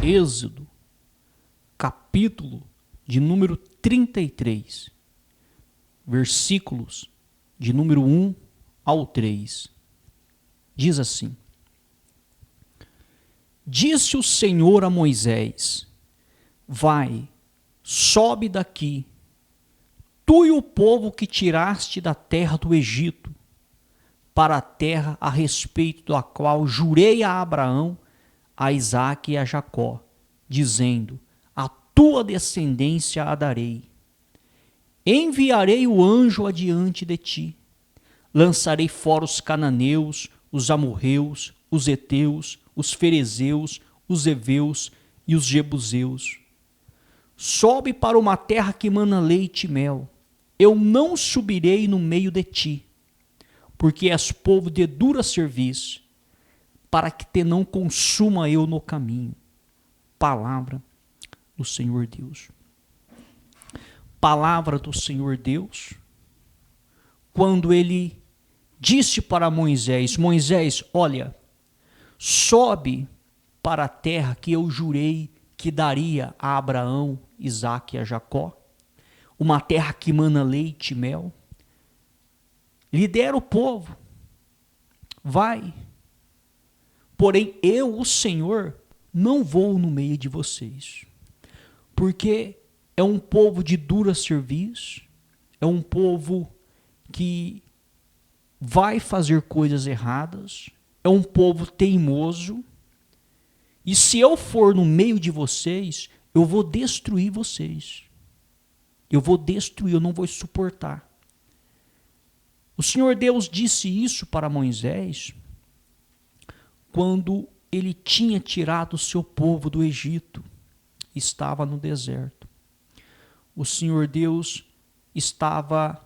Êxodo, capítulo de número 33, versículos de número 1 ao 3. Diz assim: Disse o Senhor a Moisés: Vai, sobe daqui, tu e o povo que tiraste da terra do Egito, para a terra a respeito da qual jurei a Abraão, a Isaque e a Jacó, dizendo: a tua descendência a darei. Enviarei o anjo adiante de ti, lançarei fora os cananeus, os amorreus, os heteus, os ferezeus, os heveus e os jebuseus. Sobe para uma terra que mana leite e mel. Eu não subirei no meio de ti, porque és povo de dura serviço, para que te não consuma eu no caminho. Palavra do Senhor Deus. Palavra do Senhor Deus, quando ele disse para Moisés: Moisés, olha, sobe para a terra que eu jurei que daria a Abraão, Isaque e a Jacó, uma terra que mana leite e mel. Lidera o povo, vai. Porém, eu, o Senhor, não vou no meio de vocês, porque é um povo de dura serviço, é um povo que vai fazer coisas erradas, é um povo teimoso, e se eu for no meio de vocês, eu vou destruir vocês. Eu vou destruir, eu não vou suportar. O Senhor Deus disse isso para Moisés quando ele tinha tirado o seu povo do Egito, estava no deserto. O Senhor Deus estava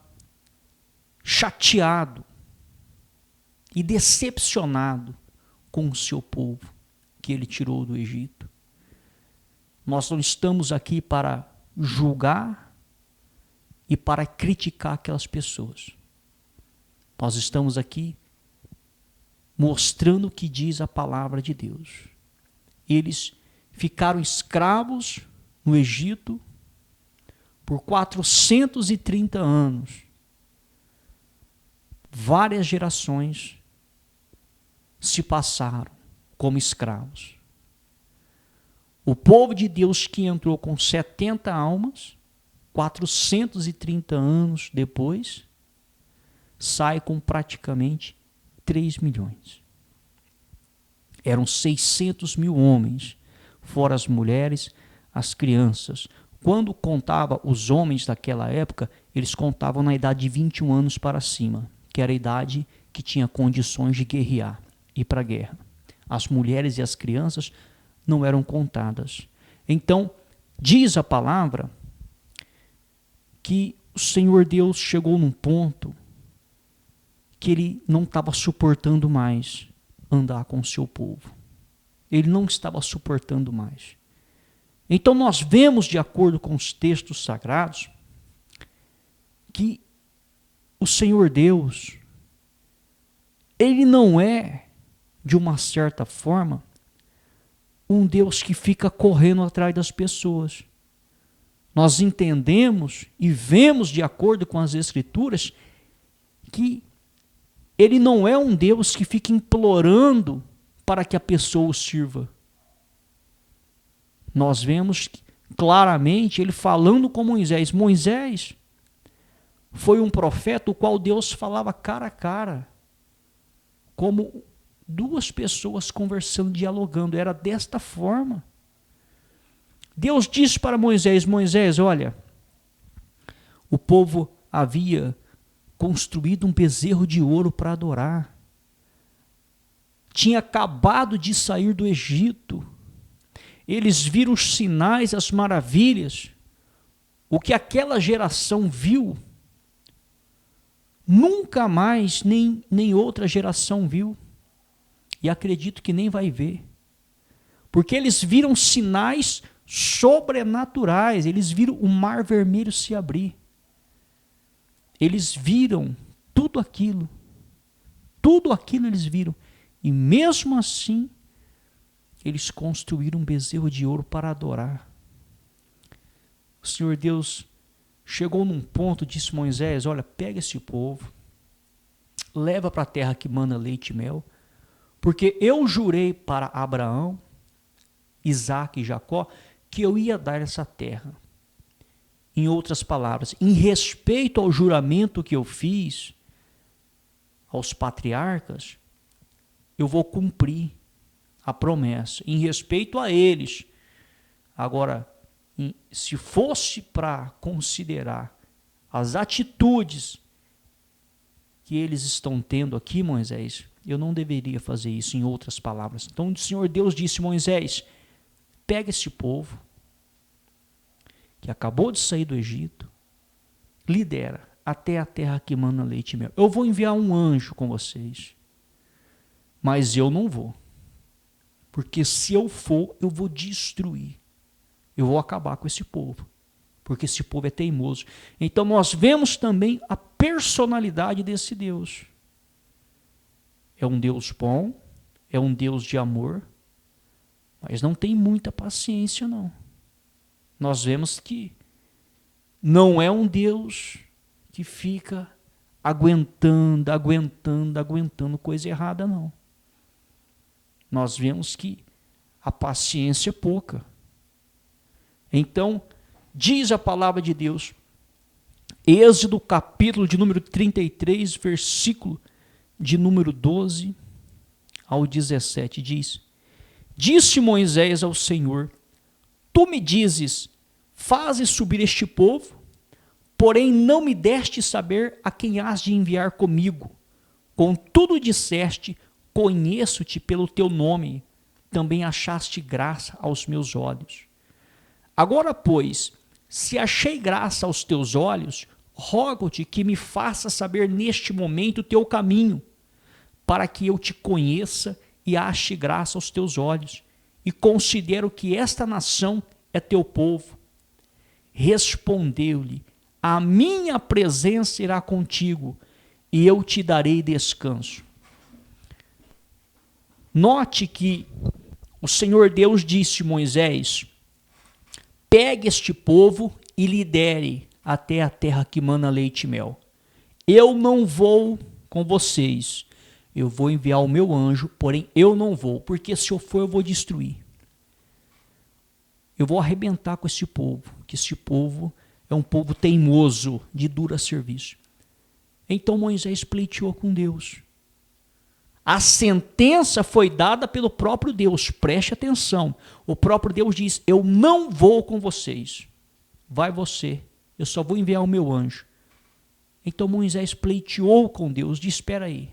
chateado e decepcionado com o seu povo que ele tirou do Egito. Nós não estamos aqui para julgar e para criticar aquelas pessoas. Nós estamos aqui mostrando o que diz a palavra de Deus. Eles ficaram escravos no Egito por 430 anos. Várias gerações se passaram como escravos. O povo de Deus que entrou com 70 almas, 430 anos depois, sai com praticamente 3 milhões. Eram 600 mil homens, fora as mulheres, as crianças. Quando contava os homens daquela época, eles contavam na idade de 21 anos para cima, que era a idade que tinha condições de guerrear, ir para a guerra. As mulheres e as crianças não eram contadas. Então, diz a palavra que o Senhor Deus chegou num ponto que ele não estava suportando mais andar com o seu povo. Ele não estava suportando mais. Então nós vemos, de acordo com os textos sagrados, que o Senhor Deus, ele não é, de uma certa forma, um Deus que fica correndo atrás das pessoas. Nós entendemos e vemos, de acordo com as Escrituras, que ele não é um Deus que fica implorando para que a pessoa o sirva. Nós vemos claramente ele falando com Moisés. Moisés foi um profeta o qual Deus falava cara a cara, como duas pessoas conversando, dialogando. Era desta forma. Deus disse para Moisés: Moisés, olha, o povo havia construído um bezerro de ouro para adorar. Tinha acabado de sair do Egito. Eles viram os sinais, as maravilhas. O que aquela geração viu, nunca mais nem outra geração viu. E acredito que nem vai ver. Porque eles viram sinais sobrenaturais. Eles viram o mar vermelho se abrir. Eles viram tudo aquilo eles viram. E mesmo assim, eles construíram um bezerro de ouro para adorar. O Senhor Deus chegou num ponto, disse Moisés, olha, pega esse povo, leva para a terra que mana leite e mel, porque eu jurei para Abraão, Isaque e Jacó, que eu ia dar essa terra. Em outras palavras, em respeito ao juramento que eu fiz aos patriarcas, eu vou cumprir a promessa, em respeito a eles. Agora, se fosse para considerar as atitudes que eles estão tendo aqui, Moisés, eu não deveria fazer isso, em outras palavras. Então o Senhor Deus disse, Moisés, pega esse povo que acabou de sair do Egito, lidera até a terra que mana leite e mel. Eu vou enviar um anjo com vocês, mas eu não vou, porque se eu for, eu vou destruir, eu vou acabar com esse povo, porque esse povo é teimoso. Então nós vemos também a personalidade desse Deus. É um Deus bom, é um Deus de amor, mas não tem muita paciência, não. Nós vemos que não é um Deus que fica aguentando coisa errada, não. Nós vemos que a paciência é pouca. Então, diz a palavra de Deus, Êxodo capítulo de número 33, versículo de número 12 ao 17, diz, disse Moisés ao Senhor, tu me dizes, fazes subir este povo, porém não me deste saber a quem hás de enviar comigo. Contudo disseste, conheço-te pelo teu nome, também achaste graça aos meus olhos. Agora, pois, se achei graça aos teus olhos, rogo-te que me faças saber neste momento o teu caminho, para que eu te conheça e ache graça aos teus olhos, e considero que esta nação é teu povo. Respondeu-lhe, a minha presença irá contigo, e eu te darei descanso. Note que o Senhor Deus disse a Moisés, pegue este povo e lidere até a terra que mana leite e mel. Eu não vou com vocês, eu vou enviar o meu anjo, porém eu não vou, porque se eu for eu vou destruir. Eu vou arrebentar com esse povo, que esse povo é um povo teimoso, de dura serviço. Então Moisés pleiteou com Deus. A sentença foi dada pelo próprio Deus, preste atenção. O próprio Deus diz, eu não vou com vocês, vai você, eu só vou enviar o meu anjo. Então Moisés pleiteou com Deus, disse, espera aí.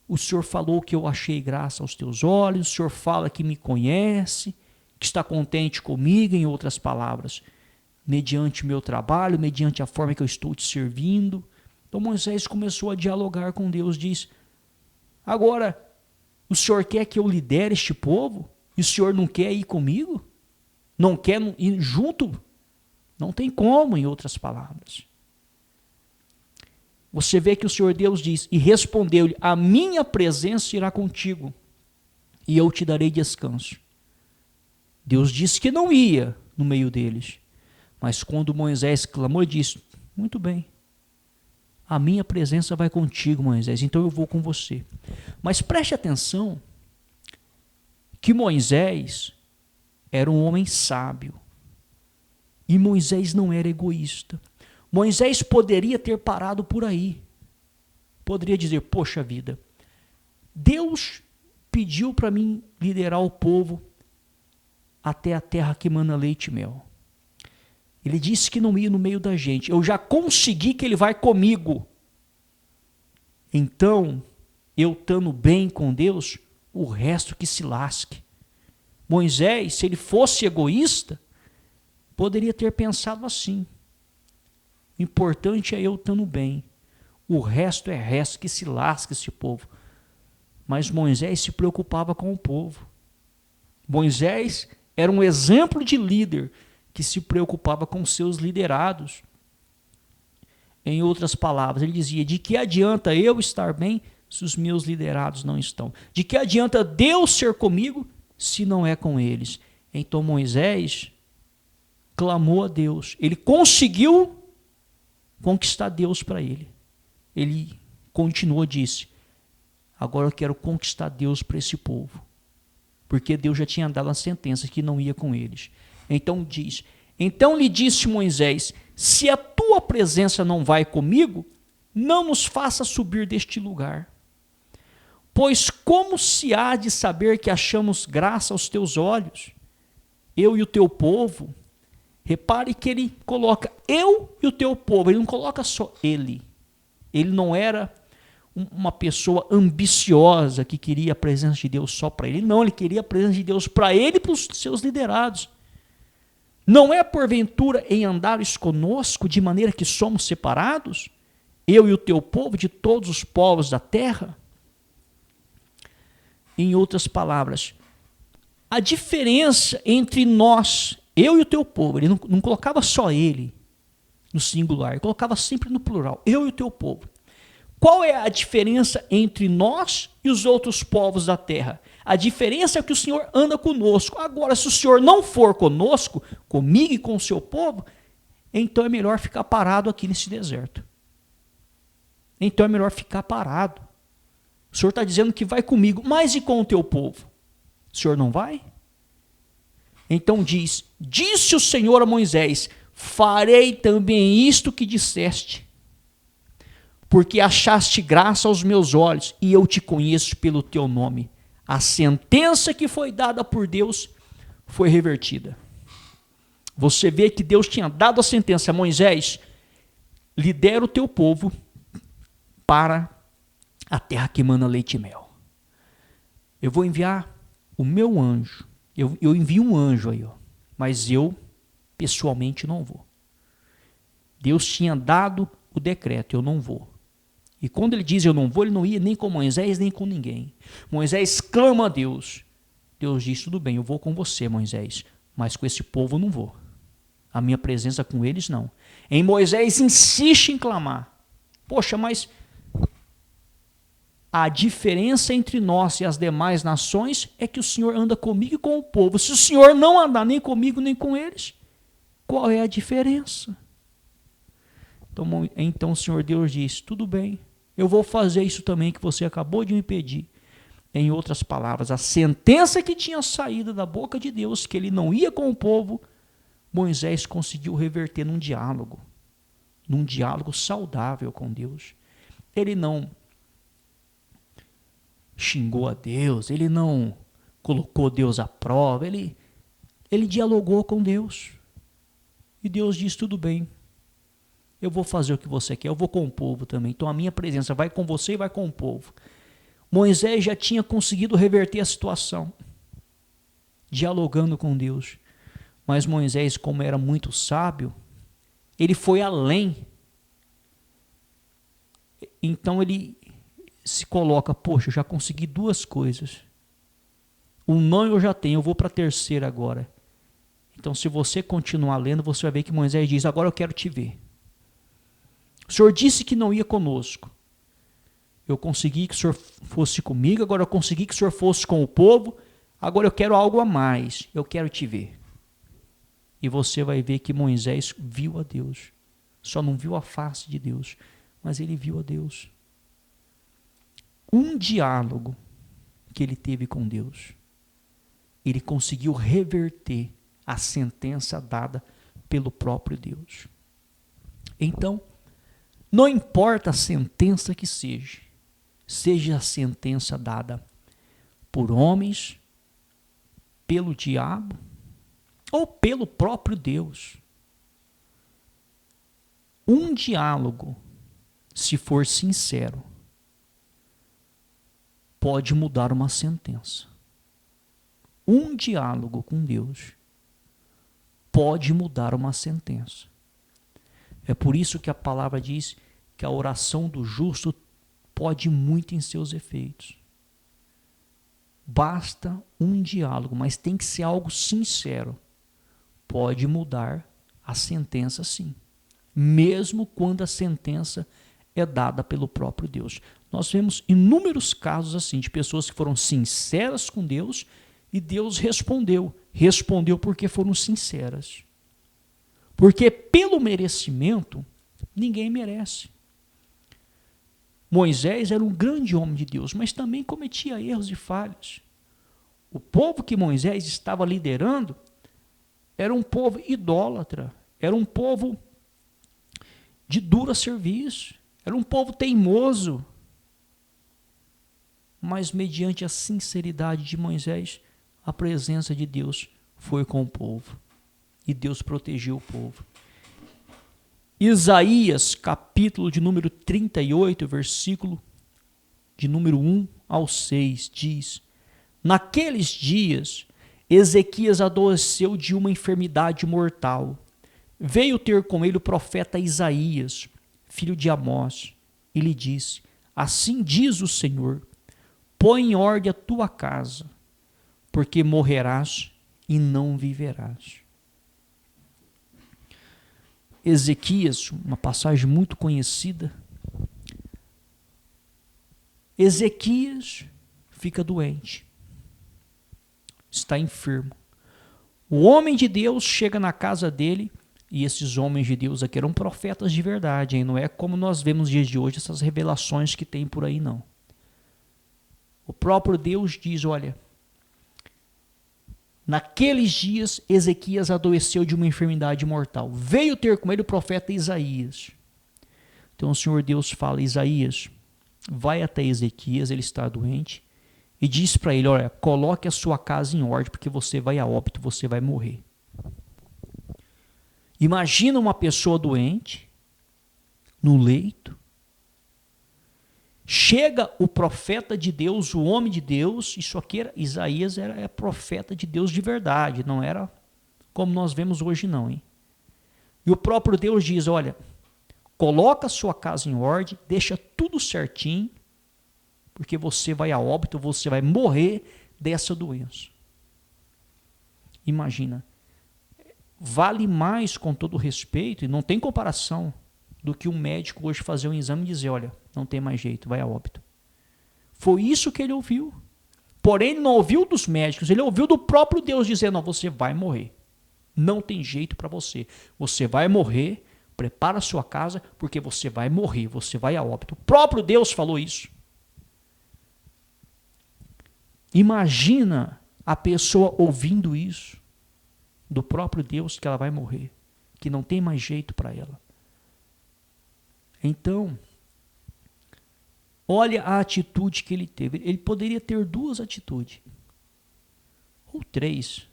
O Senhor falou que eu achei graça aos teus olhos, o Senhor fala que me conhece, que está contente comigo, em outras palavras, mediante o meu trabalho, mediante a forma que eu estou te servindo. Então Moisés começou a dialogar com Deus, diz, agora, o Senhor quer que eu lidere este povo? E o Senhor não quer ir comigo? Não quer ir junto? Não tem como, em outras palavras. Você vê que o Senhor Deus diz, e respondeu-lhe, a minha presença irá contigo, e eu te darei descanso. Deus disse que não ia no meio deles, mas quando Moisés clamou, disse, muito bem, a minha presença vai contigo, Moisés, então eu vou com você. Mas preste atenção que Moisés era um homem sábio, e Moisés não era egoísta. Moisés poderia ter parado por aí, poderia dizer, poxa vida, Deus pediu para mim liderar o povo até a terra que mana leite e mel. Ele disse que não ia no meio da gente. Eu já consegui que ele vai comigo. Então, eu estando bem com Deus, o resto que se lasque. Moisés, se ele fosse egoísta, poderia ter pensado assim. O importante é eu estando bem. O resto é resto, que se lasque esse povo. Mas Moisés se preocupava com o povo. Moisés era um exemplo de líder que se preocupava com seus liderados. Em outras palavras, ele dizia, de que adianta eu estar bem se os meus liderados não estão? De que adianta Deus ser comigo se não é com eles? Então Moisés clamou a Deus. Ele conseguiu conquistar Deus para ele. Ele continuou, disse: agora eu quero conquistar Deus para esse povo. Porque Deus já tinha dado a sentença que não ia com eles. Então diz: então lhe disse Moisés: se a tua presença não vai comigo, não nos faça subir deste lugar. Pois como se há de saber que achamos graça aos teus olhos, eu e o teu povo? Repare que ele coloca eu e o teu povo, ele não coloca só ele. Ele não era uma pessoa ambiciosa que queria a presença de Deus só para ele. Não, ele queria a presença de Deus para ele e para os seus liderados. Não é porventura em andares conosco de maneira que somos separados, eu e o teu povo, de todos os povos da terra? Em outras palavras, a diferença entre nós, eu e o teu povo, ele não colocava só ele no singular, ele colocava sempre no plural, eu e o teu povo. Qual é a diferença entre nós e os outros povos da terra? A diferença é que o Senhor anda conosco. Agora, se o Senhor não for conosco, comigo e com o seu povo, então é melhor ficar parado aqui nesse deserto. Então é melhor ficar parado. O Senhor está dizendo que vai comigo, mas e com o teu povo? O Senhor não vai? Então disse o Senhor a Moisés: farei também isto que disseste, porque achaste graça aos meus olhos, e eu te conheço pelo teu nome. A sentença que foi dada por Deus foi revertida. Você vê que Deus tinha dado a sentença a Moisés: lidera o teu povo para a terra que emana leite e mel. Eu vou enviar o meu anjo. Eu envio um anjo aí, ó, mas eu pessoalmente não vou. Deus tinha dado o decreto: eu não vou. E quando ele diz eu não vou, ele não ia nem com Moisés, nem com ninguém. Moisés clama a Deus. Deus diz: tudo bem, eu vou com você, Moisés, mas com esse povo eu não vou. A minha presença com eles não. Em Moisés insiste em clamar. Poxa, mas a diferença entre nós e as demais nações é que o Senhor anda comigo e com o povo. Se o Senhor não andar nem comigo nem com eles, qual é a diferença? Então o Senhor Deus diz: tudo bem, eu vou fazer isso também que você acabou de me pedir. Em outras palavras, a sentença que tinha saído da boca de Deus, que ele não ia com o povo, Moisés conseguiu reverter num diálogo saudável com Deus. Ele não xingou a Deus, ele não colocou Deus à prova, ele dialogou com Deus. E Deus diz: tudo bem, eu vou fazer o que você quer, eu vou com o povo também. Então a minha presença vai com você e vai com o povo. Moisés já tinha conseguido reverter a situação, dialogando com Deus. Mas Moisés, como era muito sábio, ele foi além. Então ele se coloca: poxa, eu já consegui duas coisas. Um não eu já tenho, eu vou para a terceira agora. Então se você continuar lendo, você vai ver que Moisés diz: agora eu quero te ver. O Senhor disse que não ia conosco. Eu consegui que o Senhor fosse comigo, agora eu consegui que o Senhor fosse com o povo, agora eu quero algo a mais, eu quero te ver. E você vai ver que Moisés viu a Deus. Só não viu a face de Deus, mas ele viu a Deus. Um diálogo que ele teve com Deus, ele conseguiu reverter a sentença dada pelo próprio Deus. Então, não importa a sentença que seja a sentença dada por homens, pelo diabo ou pelo próprio Deus. Um diálogo, se for sincero, pode mudar uma sentença. Um diálogo com Deus pode mudar uma sentença. É por isso que a palavra diz que a oração do justo pode muito em seus efeitos. Basta um diálogo, mas tem que ser algo sincero. Pode mudar a sentença, sim. Mesmo quando a sentença é dada pelo próprio Deus. Nós vemos inúmeros casos assim, de pessoas que foram sinceras com Deus e Deus respondeu. Respondeu porque foram sinceras. Porque pelo merecimento, ninguém merece. Moisés era um grande homem de Deus, mas também cometia erros e falhas. O povo que Moisés estava liderando era um povo idólatra, era um povo de duro serviço, era um povo teimoso. Mas mediante a sinceridade de Moisés, a presença de Deus foi com o povo. E Deus protegeu o povo. Isaías, capítulo de número 38, versículo de número 1 ao 6, diz: Naqueles dias, Ezequias adoeceu de uma enfermidade mortal. Veio ter com ele o profeta Isaías, filho de Amós, e lhe disse: Assim diz o Senhor, põe em ordem a tua casa, porque morrerás e não viverás. Ezequias, uma passagem muito conhecida. Ezequias fica doente, está enfermo. O homem de Deus chega na casa dele, e esses homens de Deus aqui eram profetas de verdade, hein? Não é como nós vemos nos dias de hoje, essas revelações que tem por aí, não. O próprio Deus diz, olha, naqueles dias Ezequias adoeceu de uma enfermidade mortal. Veio ter com ele o profeta Isaías. Então o Senhor Deus fala, Isaías, vai até Ezequias, ele está doente, e diz para ele, olha, coloque a sua casa em ordem, porque você vai a óbito, você vai morrer. Imagina uma pessoa doente, no leito, chega o profeta de Deus, o homem de Deus, isso aqui era, Isaías era profeta de Deus de verdade, não era como nós vemos hoje não, hein? E o próprio Deus diz, olha, coloca a sua casa em ordem, deixa tudo certinho, porque você vai a óbito, você vai morrer dessa doença. Imagina, vale mais, com todo respeito, e não tem comparação, do que um médico hoje fazer um exame e dizer, olha, não tem mais jeito, vai a óbito. Foi isso que ele ouviu. Porém, ele não ouviu dos médicos, ele ouviu do próprio Deus dizendo, não, você vai morrer. Não tem jeito para você. Você vai morrer, prepara a sua casa, porque você vai morrer, você vai a óbito. O próprio Deus falou isso. Imagina a pessoa ouvindo isso, do próprio Deus, que ela vai morrer, que não tem mais jeito para ela. Então, olha a atitude que ele teve. Ele poderia ter duas atitudes, ou três.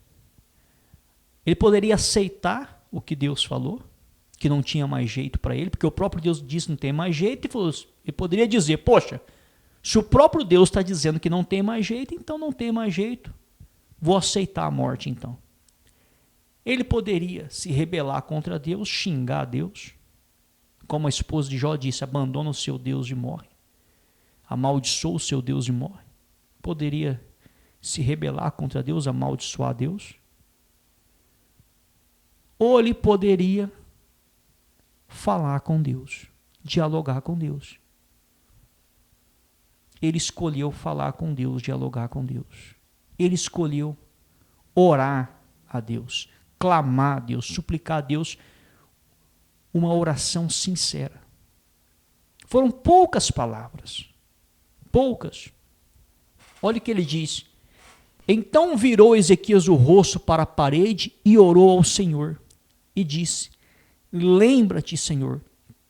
Ele poderia aceitar o que Deus falou, que não tinha mais jeito para ele, porque o próprio Deus disse que não tem mais jeito, e falou, ele poderia dizer, poxa, se o próprio Deus está dizendo que não tem mais jeito, então não tem mais jeito, vou aceitar a morte então. Ele poderia se rebelar contra Deus, xingar a Deus, como a esposa de Jó disse, abandona o seu Deus e morre. Amaldiçoa o seu Deus e morre. Poderia se rebelar contra Deus, amaldiçoar Deus. Ou ele poderia falar com Deus, dialogar com Deus. Ele escolheu falar com Deus, dialogar com Deus. Ele escolheu orar a Deus, clamar a Deus, suplicar a Deus uma oração sincera. Foram poucas palavras, poucas. Olha o que ele diz. Então virou Ezequias o rosto para a parede e orou ao Senhor e disse, lembra-te, Senhor,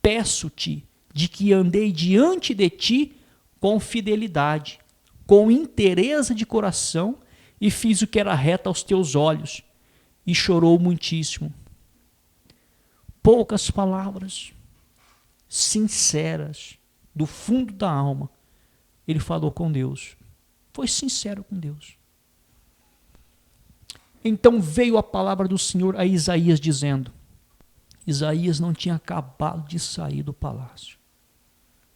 peço-te de que andei diante de ti com fidelidade, com inteireza de coração e fiz o que era reto aos teus olhos. E chorou muitíssimo. Poucas palavras, sinceras, do fundo da alma, ele falou com Deus. Foi sincero com Deus. Então veio a palavra do Senhor a Isaías dizendo, Isaías não tinha acabado de sair do palácio.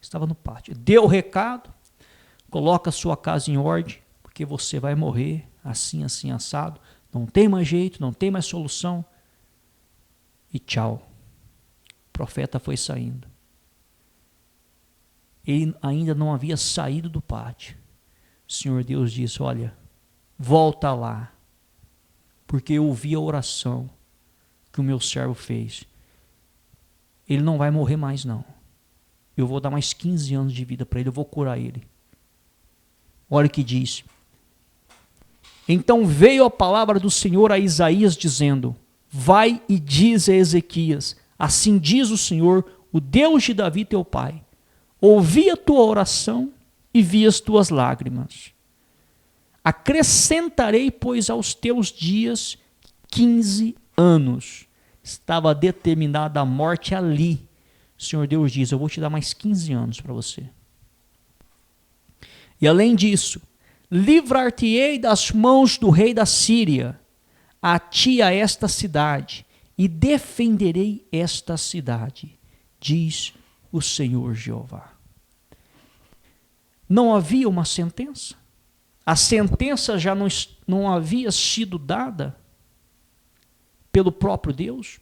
Estava no pátio. Deu o recado, coloca a sua casa em ordem, porque você vai morrer assim, assim, assado. Não tem mais jeito, não tem mais solução. E tchau. O profeta foi saindo. Ele ainda não havia saído do pátio. O Senhor Deus disse: olha, volta lá, porque eu ouvi a oração que o meu servo fez. Ele não vai morrer mais não. Eu vou dar mais 15 anos de vida para ele, eu vou curar ele. Olha o que diz. Então veio a palavra do Senhor a Isaías dizendo: vai e diz a Ezequias, assim diz o Senhor, o Deus de Davi teu pai, ouvi a tua oração e vi as tuas lágrimas. Acrescentarei, pois, aos teus dias 15 anos. Estava determinada a morte ali. O Senhor Deus diz: eu vou te dar mais 15 anos para você. E além disso, livrar-te-ei das mãos do rei da Síria, a ti a esta cidade, e defenderei esta cidade, diz o Senhor Jeová. Não havia uma sentença? A sentença já não havia sido dada pelo próprio Deus?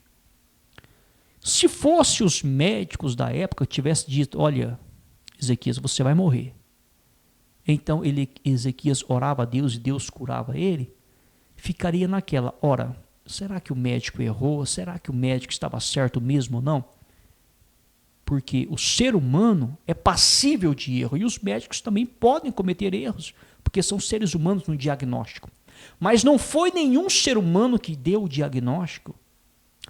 Se fosse os médicos da época tivessem dito: olha, Ezequias, você vai morrer. Então Ezequias orava a Deus e Deus curava ele, ficaria naquela: ora, será que o médico errou? Será que o médico estava certo mesmo ou não? Porque o ser humano é passível de erro e os médicos também podem cometer erros, porque são seres humanos no diagnóstico. Mas não foi nenhum ser humano que deu o diagnóstico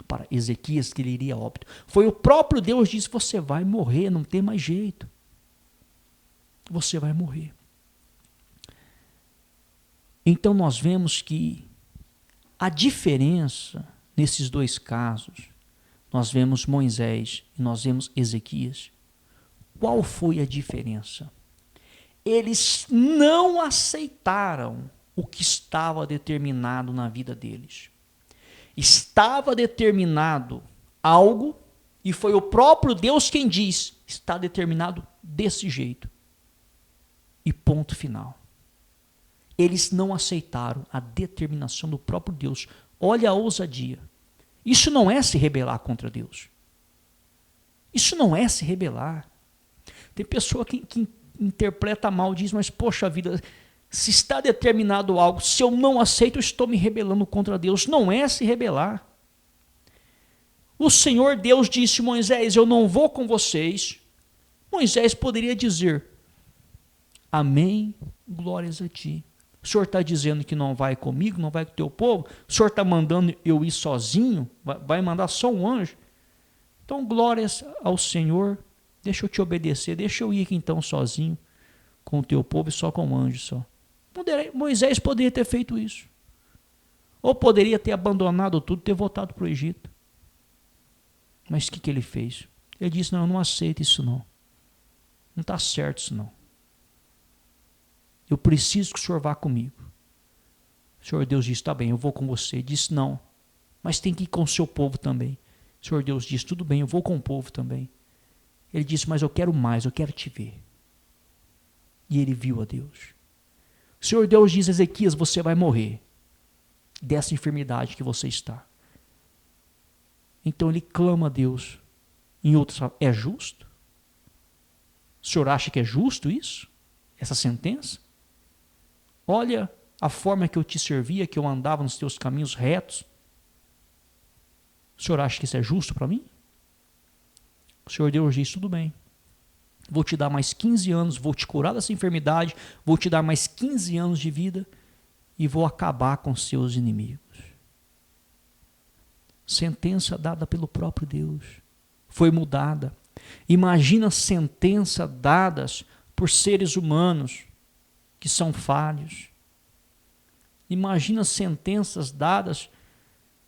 para Ezequias que ele iria a óbito. Foi o próprio Deus que disse: você vai morrer, não tem mais jeito. Você vai morrer. Então nós vemos que a diferença nesses dois casos, nós vemos Moisés e nós vemos Ezequias. Qual foi a diferença? Eles não aceitaram o que estava determinado na vida deles. Estava determinado algo e foi o próprio Deus quem diz: está determinado desse jeito. E ponto final. Eles não aceitaram a determinação do próprio Deus. Olha a ousadia. Isso não é se rebelar contra Deus. Isso não é se rebelar. Tem pessoa que interpreta mal, diz: mas poxa vida, se está determinado algo, se eu não aceito, eu estou me rebelando contra Deus. Não é se rebelar. O Senhor Deus disse: Moisés, eu não vou com vocês. Moisés poderia dizer: amém, glórias a ti. O Senhor está dizendo que não vai comigo, não vai com o teu povo? O Senhor está mandando eu ir sozinho? Vai mandar só um anjo? Então, glórias ao Senhor, deixa eu te obedecer, deixa eu ir aqui então sozinho, com o teu povo e só com o anjo só. Moisés poderia ter feito isso. Ou poderia ter abandonado tudo, ter voltado para o Egito. Mas o que ele fez? Ele disse: não, eu não aceito isso não. Não está certo isso não. Eu preciso que o Senhor vá comigo. O Senhor Deus disse: está bem, eu vou com você. Ele disse: não, mas tem que ir com o seu povo também. O Senhor Deus disse: tudo bem, eu vou com o povo também. Ele disse: mas eu quero mais, eu quero te ver. E ele viu a Deus. O Senhor Deus diz: Ezequias, você vai morrer dessa enfermidade que você está. Então ele clama a Deus. Em outras palavras, é justo? O senhor acha que é justo isso? Essa sentença? Olha a forma que eu te servia, que eu andava nos teus caminhos retos. O senhor acha que isso é justo para mim? O Senhor Deus diz: tudo bem. Vou te dar mais 15 anos, vou te curar dessa enfermidade, vou te dar mais 15 anos de vida e vou acabar com seus inimigos. Sentença dada pelo próprio Deus. Foi mudada. Imagina sentença dadas por seres humanos que são falhos. Imagina sentenças dadas,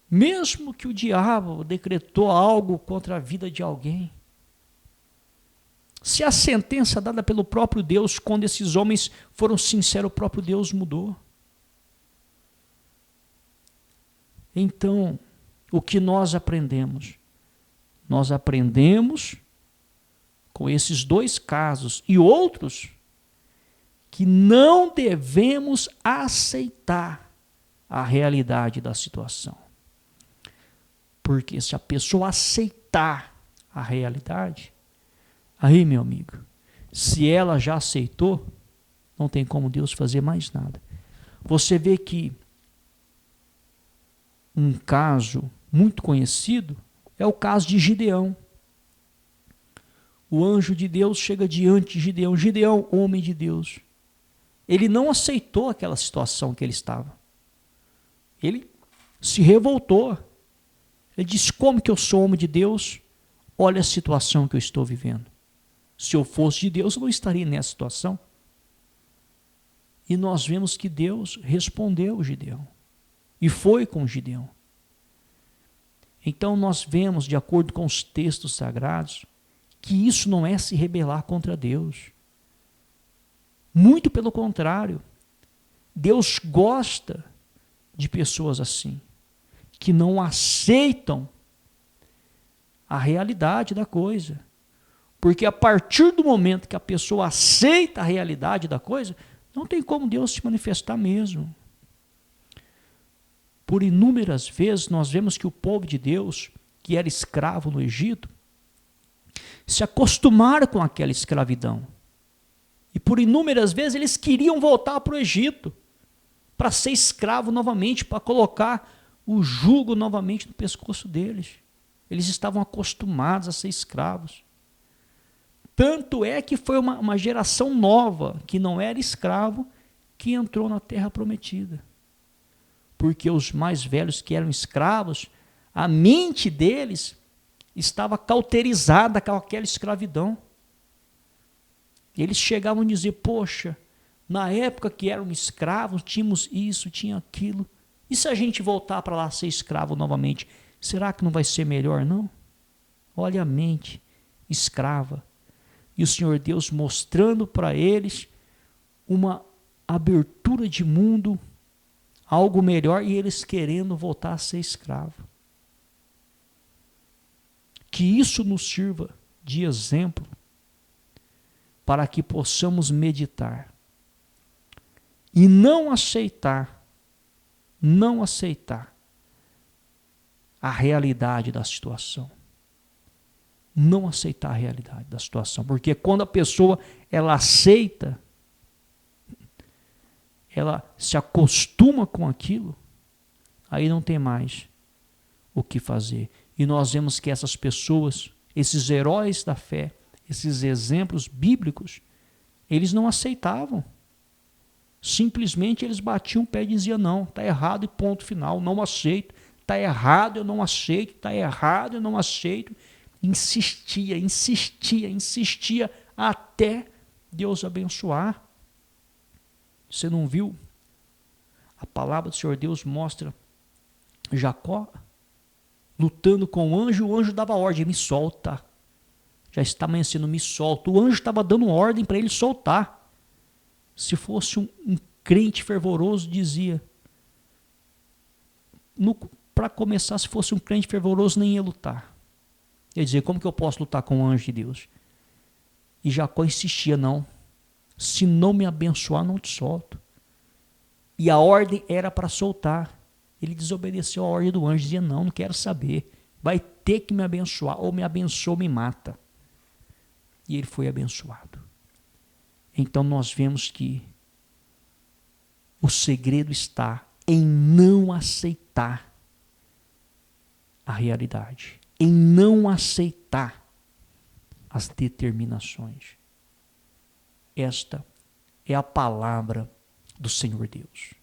mesmo que o diabo decretou algo contra a vida de alguém. Se a sentença dada pelo próprio Deus, quando esses homens foram sinceros, o próprio Deus mudou. Então, o que nós aprendemos? Nós aprendemos com esses dois casos e outros que não devemos aceitar a realidade da situação. Porque se a pessoa aceitar a realidade, aí, meu amigo, Se ela já aceitou, não tem como Deus fazer mais nada. Você vê que um caso muito conhecido é o caso de Gideão. O anjo de Deus chega diante de Gideão. Gideão, homem de Deus. Ele não aceitou aquela situação que ele estava. Ele se revoltou. Ele disse, como que eu sou homem de Deus? Olha a situação que eu estou vivendo. Se eu fosse de Deus, eu não estaria nessa situação. E nós vemos que Deus respondeu Gideão. E foi com Gideão. Então nós vemos, de acordo com os textos sagrados, que isso não é se rebelar contra Deus. Muito pelo contrário. Deus gosta de pessoas assim, que não aceitam a realidade da coisa. Porque a partir do momento que a pessoa aceita a realidade da coisa, não tem como Deus se manifestar mesmo. Por inúmeras vezes nós vemos que o povo de Deus, que era escravo no Egito, se acostumaram com aquela escravidão. E por inúmeras vezes eles queriam voltar para o Egito, para ser escravo novamente, para colocar o jugo novamente no pescoço deles. Eles estavam acostumados a ser escravos. Tanto é que foi uma geração nova, que não era escravo, que entrou na terra prometida. Porque os mais velhos que eram escravos, a mente deles estava cauterizada com aquela escravidão. Eles chegavam a dizer, poxa, na época que eram escravos, tínhamos isso, tinha aquilo. E se a gente voltar para lá ser escravo novamente, será que não vai ser melhor, não? Olha a mente escrava. E o Senhor Deus mostrando para eles uma abertura de mundo, algo melhor, e eles querendo voltar a ser escravo. Que isso nos sirva de exemplo para que possamos meditar e não aceitar a realidade da situação. Não aceitar a realidade da situação, porque quando a pessoa ela aceita, ela se acostuma com aquilo, aí não tem mais o que fazer. E nós vemos que essas pessoas, esses heróis da fé, esses exemplos bíblicos, eles não aceitavam. Simplesmente eles batiam o pé e diziam, não, está errado e ponto final, não aceito, está errado, eu não aceito, está errado, eu não aceito. Insistia até Deus abençoar. Você não viu? A palavra do Senhor Deus mostra Jacó lutando com o anjo dava ordem, me solta. Já está amanhecendo, me solta. O anjo estava dando ordem para ele soltar. Se fosse um crente fervoroso, dizia. Para começar, se fosse um crente fervoroso, nem ia lutar. Ia dizer, como que eu posso lutar com o anjo de Deus? E Jacó insistia, não. Se não me abençoar, não te solto. E a ordem era para soltar. Ele desobedeceu a ordem do anjo, dizia, não quero saber. Vai ter que me abençoar, ou me abençoa ou me mata. E ele foi abençoado. Então nós vemos que o segredo está em não aceitar a realidade, em não aceitar as determinações. Esta é a palavra do Senhor Deus.